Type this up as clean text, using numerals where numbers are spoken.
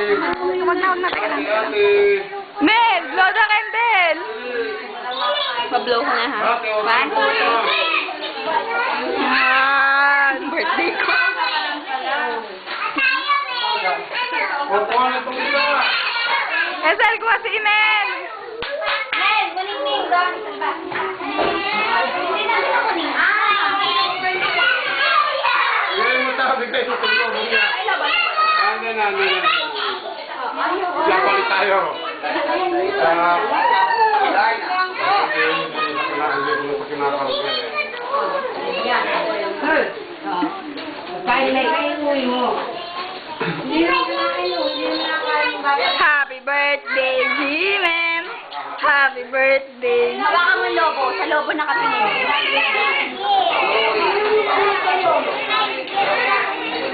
Huwag na, teka lang. Mel, blow the candle! Pa-blow ko na, ha? 1, 2, 3. Birthday ko. Esel, kuha si Mel! Mel, kuning-ning doon. Hindi na sila kuning. Ngayon mo sabi kayo sa tulong mo niya. Ano na. Diyan palit tayo. Happy birthday, Jimen! Happy birthday! Hawakan mo lobo. Sa lobo nakapinili.